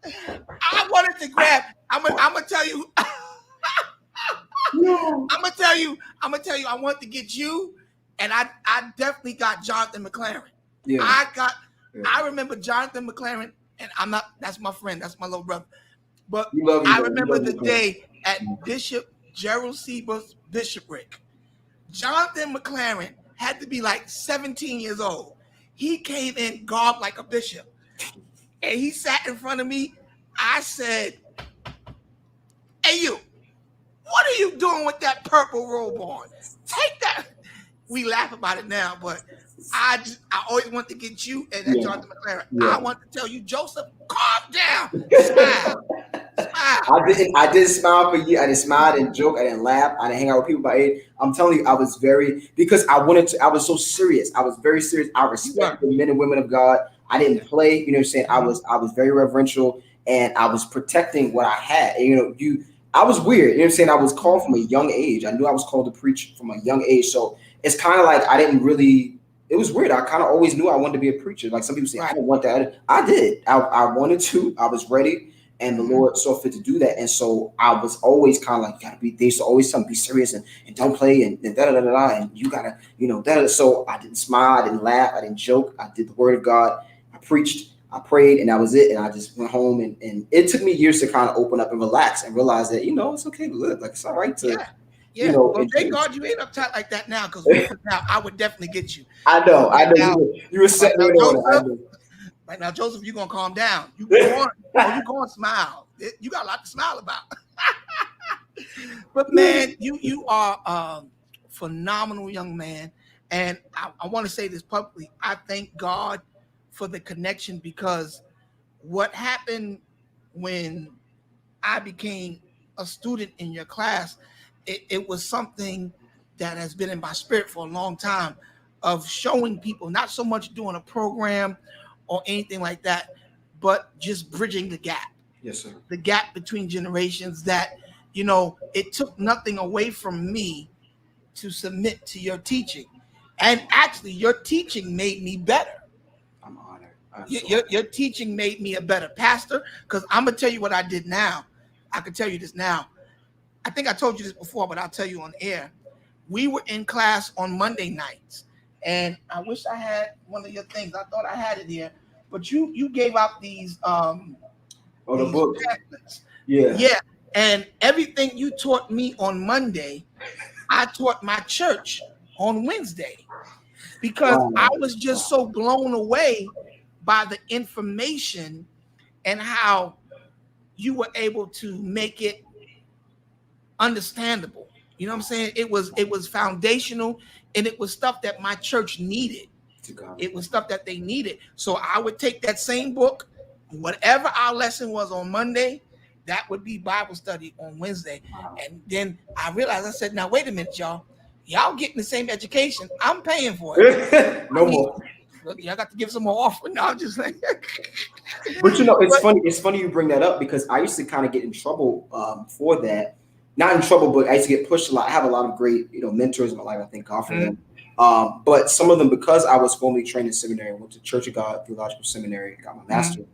A: I wanted to grab. I'm gonna tell you. I'm gonna tell you. I want to get you, and I definitely got Jonathan McLaren.
B: Yeah.
A: I remember Jonathan McLaren, and that's my friend. That's my little brother. But
B: I
A: remember the day at Bishop Gerald Sieber's bishopric. Jonathan McLaren had to be like 17 years old. He came in garbed like a bishop. and he sat in front of me. I said, "Hey, you, what are you doing with that purple robe on? Take that." We laugh about it now, but I always want to get you and that
B: Yeah,
A: Jonathan McLaren. I
B: yeah.
A: want to tell you, Joseph, calm down, smile, smile.
B: I did smile for you. I didn't smile, I didn't joke, I didn't laugh, I didn't hang out with people my age. I'm telling you, I was very because I was so serious. I was very serious. I
A: You were.
B: respect the men and women of God. I didn't play, you know what I'm saying? I was very reverential and I was protecting what I had. And, I was weird, you know what I'm saying? I was called from a young age. I knew I was called to preach from a young age. So it's kind of like I didn't really it was weird. I kind of always knew I wanted to be a preacher. Like some people say, I
A: Right.
B: didn't want that. I did. I wanted to. I was ready and the
A: Mhm.
B: Lord saw fit to do that. And so I was always kind of like, gotta be. They used to always tell me, be serious and don't play and da da da da. And you gotta, da. So I didn't smile, I didn't laugh, I didn't joke. I did the word of God. I preached, I prayed, and that was it. And I just went home. And it took me years to kind of open up and relax and realize that it's okay to live. Like it's all right to,
A: Yeah. Yeah. Well, thank
B: enjoy.
A: God you ain't uptight like that now, because now I would definitely get you.
B: I
A: Right
B: know.
A: now,
B: You were setting
A: now,
B: it on. I
A: Joseph.
B: know.
A: Right now, Joseph, you're gonna calm down. You go on. Oh, you go and smile. You got a lot to smile about. But man, you are a phenomenal young man, and I want to say this publicly. I thank God for the connection, because what happened when I became a student in your class, it was something that has been in my spirit for a long time, of showing people, not so much doing a program or anything like that, but just bridging the gap,
B: Yes, sir.
A: the gap between generations, that it took nothing away from me to submit to your teaching, and actually your teaching made me better.
B: I'm honored. I'm
A: your,
B: so
A: your,
B: honored.
A: your teaching made me a better pastor, because I'm gonna tell you what I did now. I can tell you this now. I think I told you this before, but I'll tell you on air. We were in class on Monday nights, and I wish I had one of your things. I thought I had it here, but you gave out
B: Oh, the
A: these
B: books.
A: pamphlets.
B: Yeah.
A: Yeah, and everything you taught me on Monday, I taught my church on Wednesday, because I
B: Wow.
A: was just
B: Wow.
A: so blown away by the information, and how you were able to make it understandable. You know what I'm saying? It was foundational, and it was stuff that my church needed.
B: To God.
A: It was stuff that they needed. So I would take that same book, whatever our lesson was on Monday, that would be Bible study on Wednesday.
B: Wow.
A: And then I realized, I said, now wait a minute, y'all. Y'all getting the same education. I'm paying for it. I
B: No
A: need,
B: more.
A: look, y'all got to give some more offering. No, I'm just like,
B: But it's
A: but
B: funny. It's funny you bring that up because I used to kind of get in trouble for that. Not in trouble, but I used to get pushed a lot. I have a lot of great, mentors in my life. I thank God for them. But some of them, because I was formally trained in seminary, went to Church of God Theological Seminary, got my master's.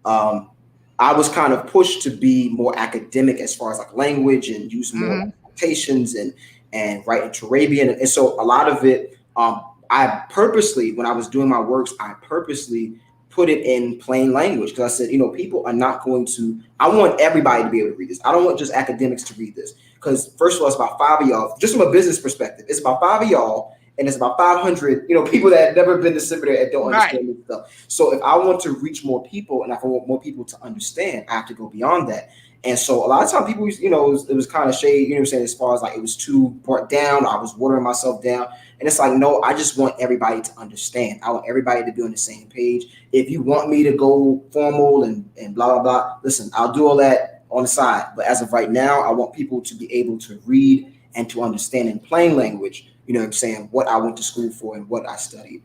B: Um, I was kind of pushed to be more academic as far as like language and use more quotations and write into Arabian. And so a lot of it, I purposely, when I was doing my works, I purposely put it in plain language because I said, people are not going to. I want everybody to be able to read this. I don't want just academics to read this because first of all, it's about five of y'all. Just from a business perspective, it's about five of y'all, and it's about 500, people that have never been to seminary and don't
A: right.
B: understand this stuff. So if I want to reach more people and if I want more people to understand, I have to go beyond that. And so a lot of times people, it was kind of shade, what I'm saying, as far as like it was too brought down, I was watering myself down. And it's like, no, I just want everybody to understand. I want everybody to be on the same page. If you want me to go formal and blah, blah, blah, listen, I'll do all that on the side. But as of right now, I want people to be able to read and to understand in plain language, what I'm saying, what I went to school for and what I studied.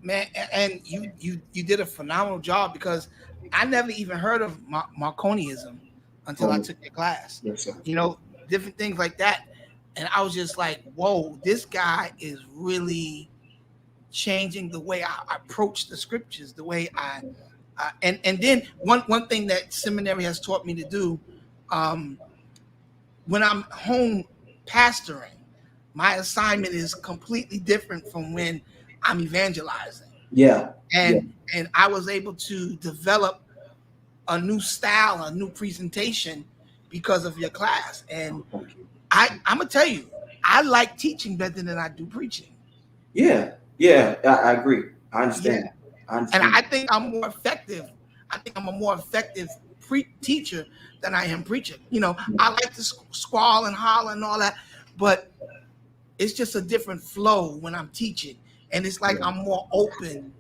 A: Man, and you did a phenomenal job, because I never even heard of Marconiism until I
B: Oh,
A: took your class.
B: yes, sir.
A: You know, different things like that, and I was just like, "Whoa, this guy is really changing the way I approach the scriptures, the way and then one thing that seminary has taught me to do, um, when I'm home pastoring, my assignment is completely different from when I'm evangelizing,
B: Yeah. Yeah.
A: and I was able to develop a new style, a new presentation, because of your class. And
B: Oh, thank you.
A: I'm gonna tell you, I like teaching better than I do preaching.
B: Yeah. Yeah. I agree. I
A: Yeah,
B: understand. I
A: and
B: understand.
A: I think I'm more effective. I think I'm a more effective teacher than I am preacher. You know, I like to squall and holler and all that, but it's just a different flow when I'm teaching, and it's like I'm more open,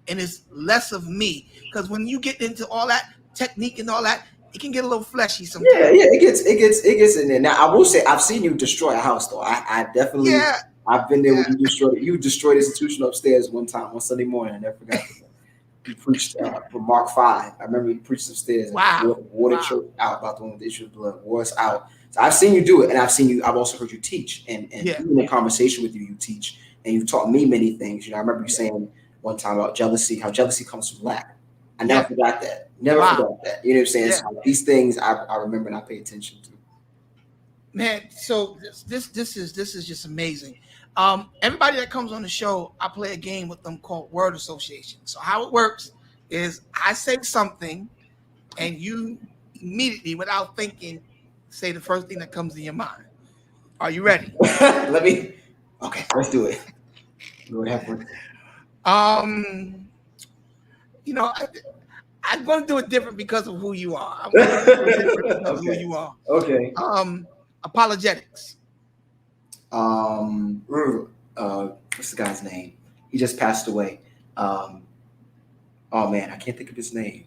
A: and it's less of me. Because when you get into all that technique and all that, it can get a little fleshy sometimes.
B: Yeah, it gets in there. Now I will say I've seen you destroy a house though. I definitely
A: Yeah,
B: I've been there
A: yeah.
B: when you destroyed the institution upstairs one time on Sunday morning. I never forgot. You preached from Mark 5. I remember you preached upstairs and
A: Wow,
B: wore the church out about the one with the issue of blood, wore us out. So I've seen you do it, and I've also heard you teach, and
A: yeah,
B: even in conversation with you, you teach, and you've taught me many things. You know, I remember you saying one time about jealousy, how jealousy comes from lack. I never
A: yeah.
B: forgot that. Never
A: Wow,
B: forgot that. You know what I'm saying?
A: yeah.
B: So these things I remember and I pay attention to.
A: Man, so this is just amazing. Everybody that comes on the show, I play a game with them called word association. So how it works is I say something, and you immediately, without thinking, say the first thing that comes to your mind. Are you ready?
B: Let me. Okay, let's do it. Lord have mercy.
A: Um, I'm going to do it different because of who you are. I'm going to do it different because of who
B: Okay.
A: you are.
B: Okay.
A: Apologetics.
B: What's the guy's name? He just passed away. Oh man, I can't think of his name.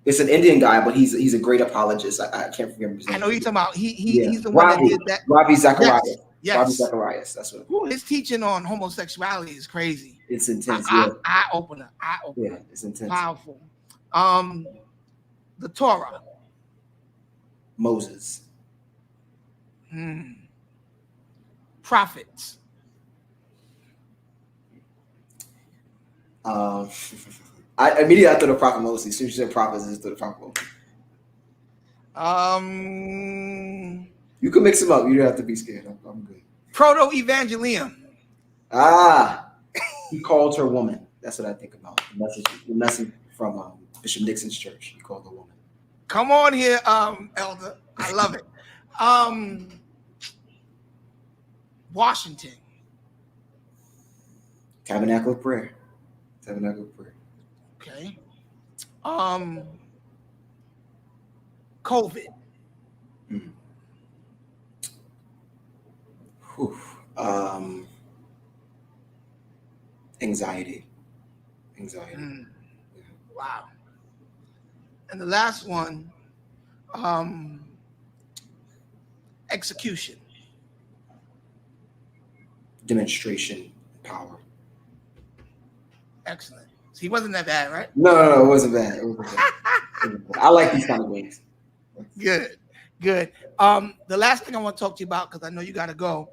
B: It's an Indian guy, but he's a great apologist. I can't remember his
A: I
B: name.
A: know you're talking about.
B: Yeah,
A: He's the one that did that.
B: Ravi Zacharias.
A: Yes,
B: Ravi
A: yes.
B: Zacharias. That's what.
A: Ooh, his teaching on homosexuality is crazy.
B: It's intense. Yeah.
A: Eye opener.
B: Yeah, it's intense.
A: Powerful. The Torah.
B: Moses.
A: Prophets.
B: I immediately I thought of Prophet Moses. As soon as you said prophets, I just thought of Prophet Moses. You can mix them up. You don't have to be scared. I'm good.
A: Proto-evangelium.
B: He called her woman. That's what I think about. The message from Bishop Nixon's church. He called her woman.
A: Come on here, Elder. I love it. Washington.
B: Tabernacle of prayer. Tabernacle of prayer.
A: Okay. COVID.
B: Anxiety.
A: Wow. And the last one, execution.
B: Demonstration. Power.
A: Excellent. So he wasn't that bad, right?
B: No, it wasn't bad. I like these kind of games.
A: Good. The last thing I want to talk to you about, because I know you got to go,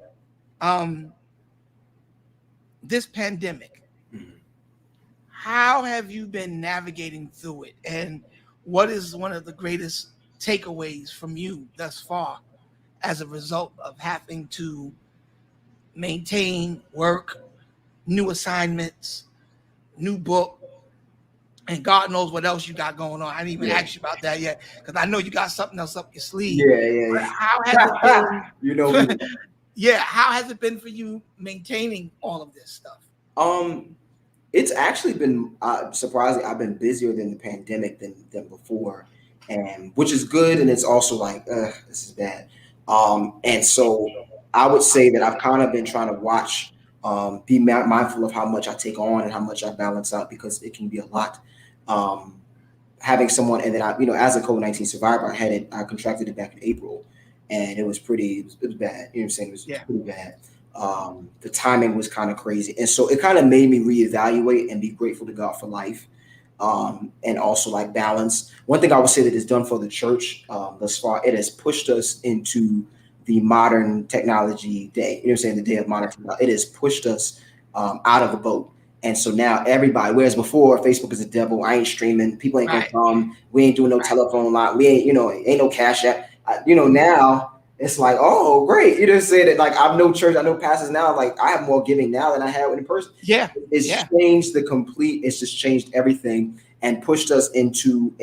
A: this pandemic. How have you been navigating through it? And what is one of the greatest takeaways from you thus far as a result of having to maintain work, new assignments, new book, and God knows what else you got going on? I didn't even ask you about that yet, because I know you got something else up your sleeve.
B: Yeah.
A: How has it been?
B: You know.
A: Yeah, how has it been for you maintaining all of this stuff?
B: It's actually been surprising. I've been busier than the pandemic than before, and which is good, and it's also like, this is bad. And so I would say that I've kind of been trying to watch, be mindful of how much I take on and how much I balance out, because it can be a lot. Having someone, and then as a COVID-19 survivor, I contracted it back in April, and it was bad. You know what I'm saying? It was pretty bad. The timing was kind of crazy, and so it kind of made me reevaluate and be grateful to God for life, and also like balance. One thing I would say that is done for the church thus far, it has pushed us into the modern technology day. You know what I'm saying? The day of modern technology. It has pushed us out of the boat. And so now everybody, whereas before Facebook is a devil, I ain't streaming, people ain't gonna come, we ain't doing no telephone line, we ain't, ain't no cash app. Now it's like, oh, great. You just say that, like, I know church, I know pastors now, like I have more giving now than I had in person. It's changed it's just changed everything and pushed us into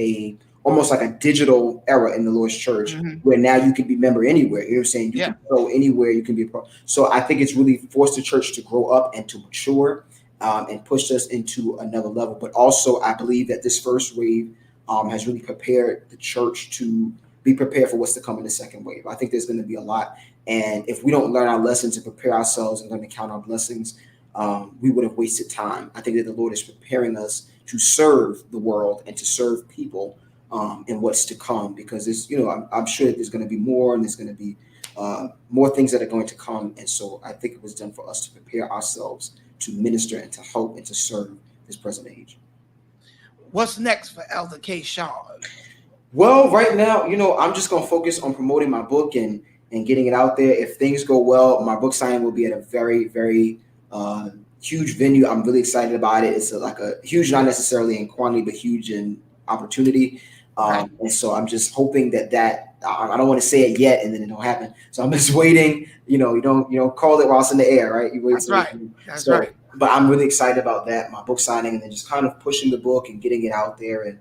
B: almost like a digital era in the Lord's church, where now you can be a member anywhere. You know what I'm saying? You can go anywhere, you can be a pro. So I think it's really forced the church to grow up and to mature and pushed us into another level. But also, I believe that this first wave has really prepared the church to be prepared for what's to come in the second wave. I think there's going to be a lot. And if we don't learn our lessons and prepare ourselves and learn to count our blessings, we would have wasted time. I think that the Lord is preparing us to serve the world and to serve people in what's to come, because there's, I'm sure that there's going to be more, and there's going to be more things that are going to come. And so I think it was done for us to prepare ourselves to minister and to help and to serve this present age.
A: What's next for Elder Kesean?
B: Well, right now, I'm just going to focus on promoting my book and getting it out there. If things go well, my book signing will be at a very, very huge venue. I'm really excited about it. It's like a huge, not necessarily in quantity, but huge in opportunity. And so I'm just hoping that I don't want to say it yet and then it don't happen. So I'm just waiting. You don't call it while it's in the air, right? You wait.
A: That's right. That's right.
B: But I'm really excited about that, my book signing, and then just kind of pushing the book and getting it out there and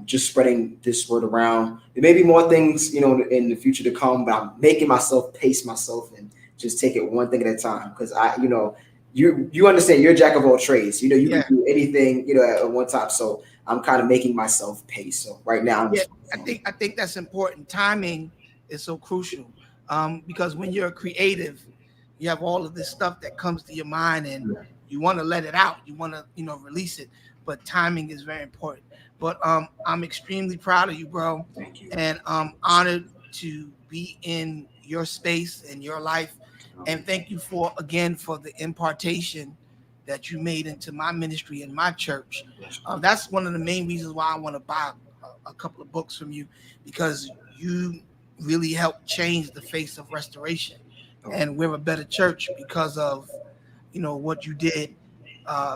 B: just spreading this word around. There may be more things, in the future to come, but I'm making myself pace myself and just take it one thing at a time, because you understand, you're a jack of all trades. You can do anything, at one time. So I'm kind of making myself pace. So right now,
A: I think that's important. Timing is so crucial, because when you're creative, you have all of this stuff that comes to your mind, and you want to let it out. You want to, release it, but timing is very important. But I'm extremely proud of you, bro.
B: Thank you.
A: And I'm honored to be in your space and your life. And thank you for the impartation that you made into my ministry and my church. That's one of the main reasons why I want to buy a couple of books from you, because you really helped change the face of restoration. And we're a better church because of, what you did.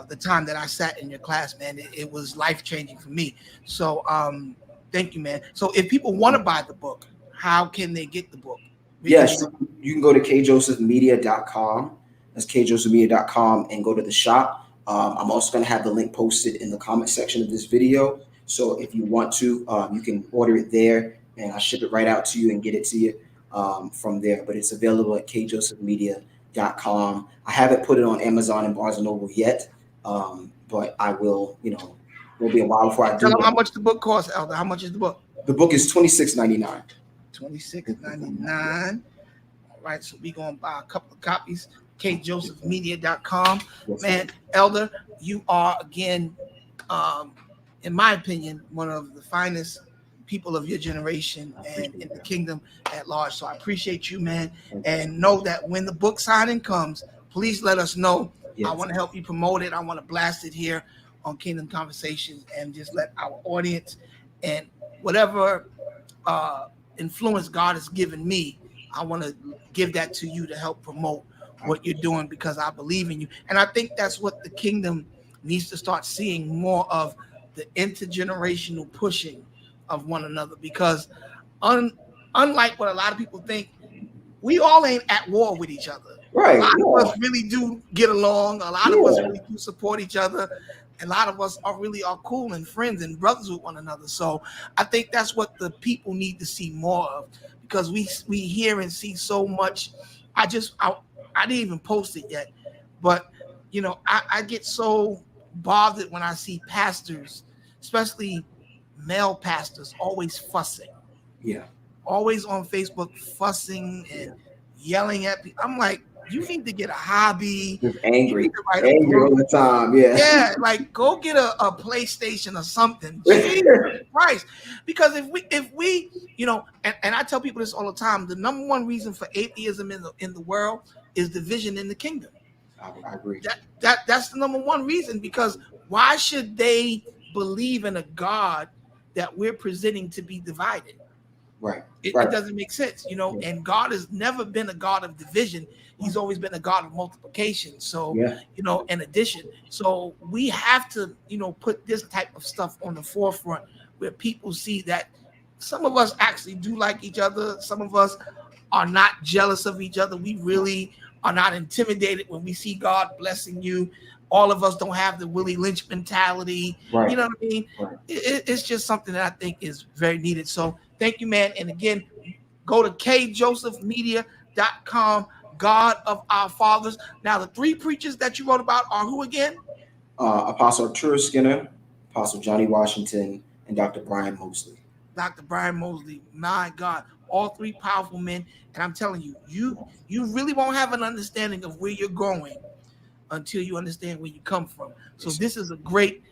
A: The time that I sat in your class, man, it was life-changing for me. So thank you, man. So if people want to buy the book, how can they get the book?
B: Yes, you can go to kjosephmedia.com. That's kjosephmedia.com, and go to the shop. I'm also going to have the link posted in the comment section of this video. So if you want to, you can order it there, and I'll ship it right out to you and get it to you from there. But it's available at kjosephmedia.com. I haven't put it on Amazon and Barnes & Noble yet, but I will, it'll be a while before I do.
A: Tell them how much the book costs, Elder. How much is the book?
B: The book is $26.99.
A: $26.99. All right, so we're going to buy a couple of copies. kjosephmedia.com. Man, Elder, you are, again, in my opinion, one of the finest people of your generation and in the kingdom at large. So I appreciate you, man. And know that when the book signing comes, please let us know. Yes. I want to help you promote it. I want to blast it here on Kingdom Conversations, and just let our audience and whatever influence God has given me, I want to give that to you to help promote what you're doing, because I believe in you. And I think that's what the kingdom needs to start seeing more of, the intergenerational pushing of one another, because unlike what a lot of people think, we all ain't at war with each other.
B: Right.
A: A lot of us really do get along. A lot of us really do support each other. A lot of us are cool and friends and brothers with one another. So I think that's what the people need to see more of, because we hear and see so much. I didn't even post it yet, but I get so bothered when I see pastors, especially male pastors, always fussing.
B: Yeah.
A: Always on Facebook fussing and yelling at people. I'm like, you need to get a hobby.
B: Just angry all the time. Yeah.
A: Yeah, like go get a PlayStation or something. Jesus Christ. Because if we, and I tell people this all the time, the number one reason for atheism in the world is division in the kingdom.
B: I agree.
A: That's the number one reason, because why should they believe in a God that we're presenting to be divided?
B: Right.
A: It doesn't make sense, and God has never been a God of division. He's always been a God of multiplication. So, and addition. So we have to, put this type of stuff on the forefront, where people see that some of us actually do like each other. Some of us are not jealous of each other. We really are not intimidated when we see God blessing you. All of us don't have the Willie Lynch mentality.
B: Right.
A: You know what I mean?
B: Right.
A: It's just something that I think is very needed. So thank you, man. And again, go to kjosephmedia.com. God of our fathers. Now, the three preachers that you wrote about are who again?
B: Apostle Arturo Skinner, Apostle Johnny Washington, and Dr. Brian Mosley.
A: Dr. Brian Mosley. My God, all three powerful men. And I'm telling you, you really won't have an understanding of where you're going until you understand where you come from. So
B: Yes,
A: this is a great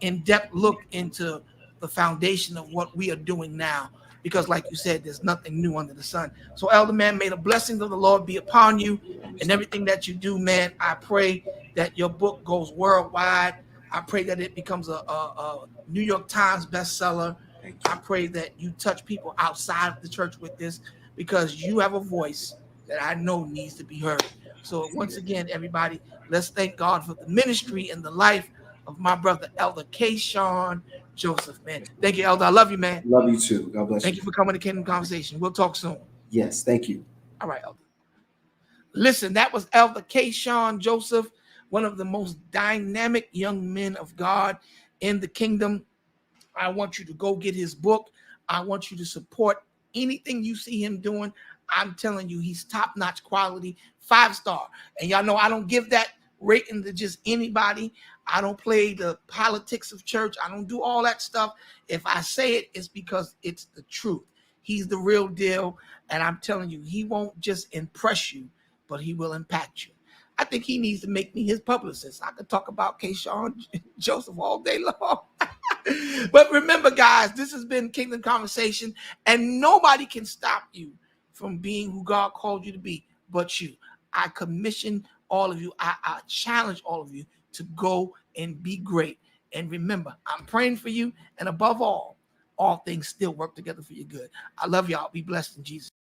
A: in-depth look into the foundation of what we are doing now. Because like you said, there's nothing new under the sun. So Elder Man, may the blessings of the Lord be upon you and everything that you do, man. I pray that your book goes worldwide. I pray that it becomes a New York Times bestseller.
B: thank you.
A: I pray that you touch people outside of the church with this, because you have a voice that I know needs to be heard. So once again, everybody, let's thank God for the ministry and the life of my brother, Elder Kesean Joseph, man. Thank you, Elder. I love you, man.
B: Love you too. God bless
A: Thank
B: you.
A: you for coming to Kingdom Conversation. We'll talk soon.
B: Yes, thank you.
A: All right, Elder. Listen, that was Elder Kesean Joseph, one of the most dynamic young men of God in the kingdom. I want you to go get his book. I want you to support anything you see him doing. I'm telling you, he's top-notch quality, 5-star. And y'all know I don't give that rating to just anybody. I don't play the politics of church. I don't do all that stuff. If I say it, it's because it's the truth. He's the real deal. And I'm telling you, he won't just impress you, but he will impact you. I think he needs to make me his publicist. I could talk about Kesean Joseph all day long. But remember, guys, this has been Kingdom Conversation, and nobody can stop you from being who God called you to be but you. I commission all of you. I challenge all of you to go and be great. And remember, I'm praying for you. And above all things still work together for your good. I love y'all. Be blessed in Jesus.